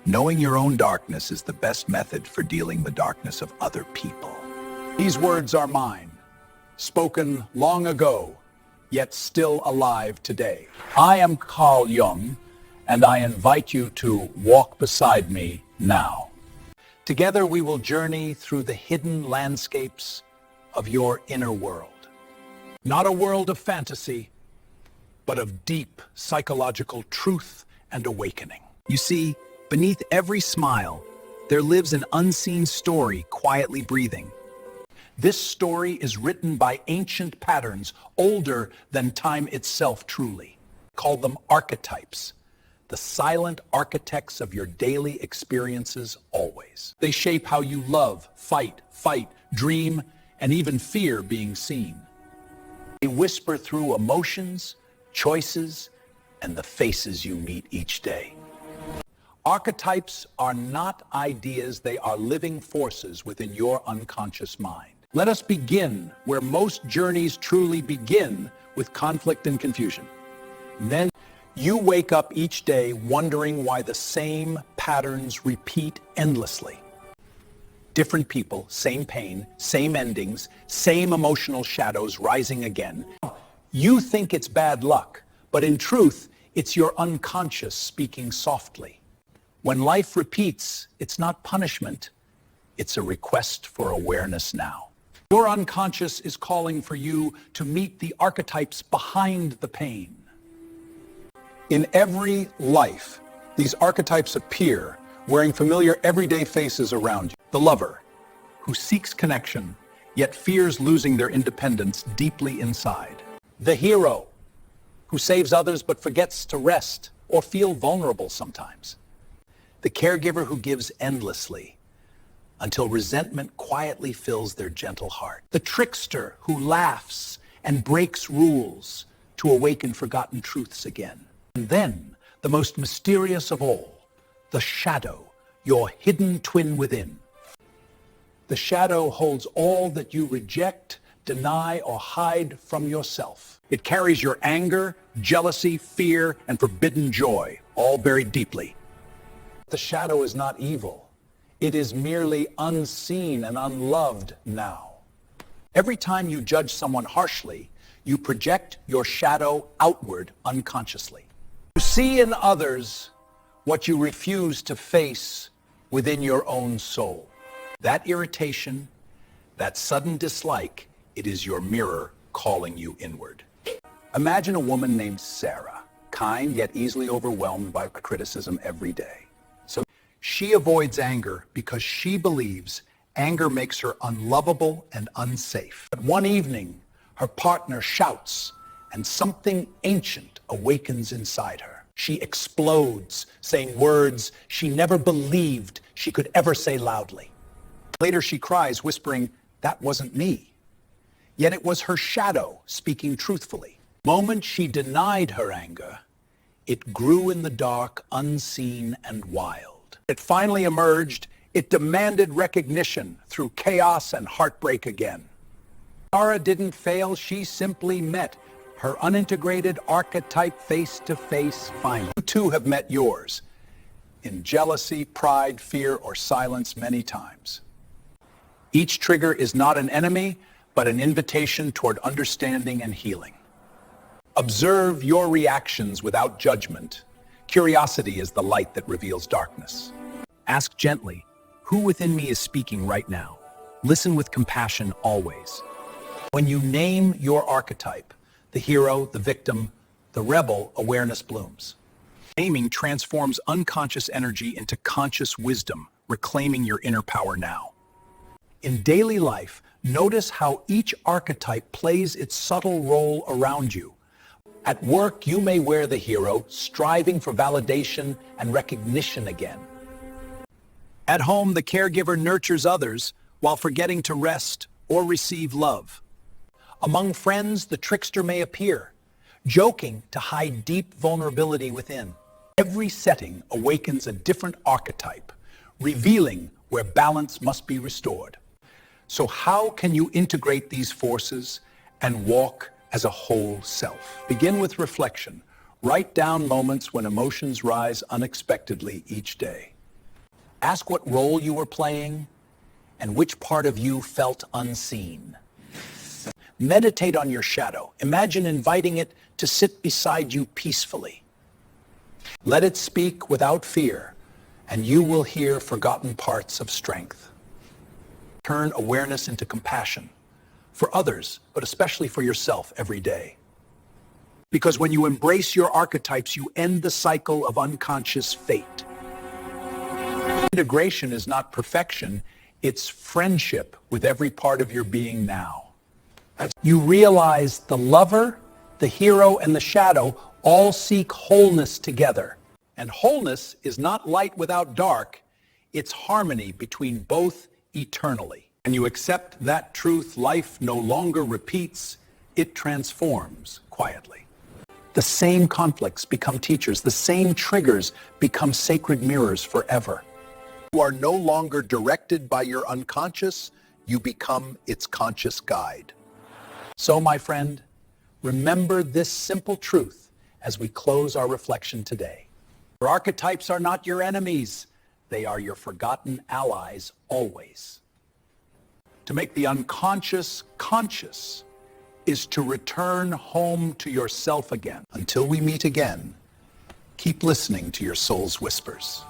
Knowing your own darkness is the best method for dealing the darkness of other people. These words are mine, spoken long ago, yet still alive today. I am Carl Jung, and I invite you to walk beside me now. Together we will journey through the hidden landscapes of your inner world. Not a world of fantasy, but of deep psychological truth and awakening. You see, beneath every smile, there lives an unseen story quietly breathing. This story is written by ancient patterns older than time itself truly. Call them archetypes, the silent architects of your daily experiences always. They shape how you love, fight, dream, and even fear being seen. They whisper through emotions, choices, and the faces you meet each day. Archetypes are not ideas, they are living forces within your unconscious mind. Let us begin where most journeys truly begin, with conflict and confusion. Then you wake up each day wondering why the same patterns repeat endlessly. Different people, same pain, same endings, same emotional shadows rising again. You think it's bad luck, but in truth, it's your unconscious speaking softly. When life repeats, it's not punishment, it's a request for awareness now. Your unconscious is calling for you to meet the archetypes behind the pain. In every life, these archetypes appear, wearing familiar everyday faces around you. The lover, who seeks connection, yet fears losing their independence deeply inside. The hero, who saves others but forgets to rest or feel vulnerable sometimes. The caregiver who gives endlessly until resentment quietly fills their gentle heart. The trickster who laughs and breaks rules to awaken forgotten truths again. And then, the most mysterious of all, the shadow, your hidden twin within. The shadow holds all that you reject, deny, or hide from yourself. It carries your anger, jealousy, fear, and forbidden joy, all buried deeply. The shadow is not evil. It is merely unseen and unloved now. Every time you judge someone harshly, you project your shadow outward unconsciously. You see in others what you refuse to face within your own soul. That irritation, that sudden dislike, it is your mirror calling you inward. Imagine a woman named Sarah, kind yet easily overwhelmed by criticism every day. So she avoids anger because she believes anger makes her unlovable and unsafe. But one evening, her partner shouts, and something ancient awakens inside her. She explodes, saying words she never believed she could ever say loudly. Later she cries, whispering, "That wasn't me." Yet it was her shadow speaking truthfully. The moment she denied her anger, it grew in the dark, unseen and wild. It finally emerged. It demanded recognition through chaos and heartbreak again. Sarah didn't fail. She simply met her unintegrated archetype face to face finally. You too have met yours in jealousy, pride, fear, or silence many times. Each trigger is not an enemy, but an invitation toward understanding and healing. Observe your reactions without judgment. Curiosity is the light that reveals darkness. Ask gently, who within me is speaking right now? Listen with compassion always. When you name your archetype, the hero, the victim, the rebel, awareness blooms. Naming transforms unconscious energy into conscious wisdom, reclaiming your inner power now. In daily life, notice how each archetype plays its subtle role around you. At work, you may wear the hero, striving for validation and recognition again. At home, the caregiver nurtures others while forgetting to rest or receive love. Among friends, the trickster may appear, joking to hide deep vulnerability within. Every setting awakens a different archetype, revealing where balance must be restored. So how can you integrate these forces and walk as a whole self? Begin with reflection. Write down moments when emotions rise unexpectedly each day. Ask what role you were playing and which part of you felt unseen. Meditate on your shadow. Imagine inviting it to sit beside you peacefully. Let it speak without fear, and you will hear forgotten parts of strength. Turn awareness into compassion for others, but especially for yourself every day. Because when you embrace your archetypes, you end the cycle of unconscious fate. Integration is not perfection, it's friendship with every part of your being now. You realize the lover, the hero, and the shadow all seek wholeness together. And wholeness is not light without dark, it's harmony between both eternally. And you accept that truth, life no longer repeats, it transforms quietly. The same conflicts become teachers, the same triggers become sacred mirrors forever. You are no longer directed by your unconscious, you become its conscious guide. So, my friend, remember this simple truth as we close our reflection today. Your archetypes are not your enemies. They are your forgotten allies always. To make the unconscious conscious is to return home to yourself again. Until we meet again, keep listening to your soul's whispers.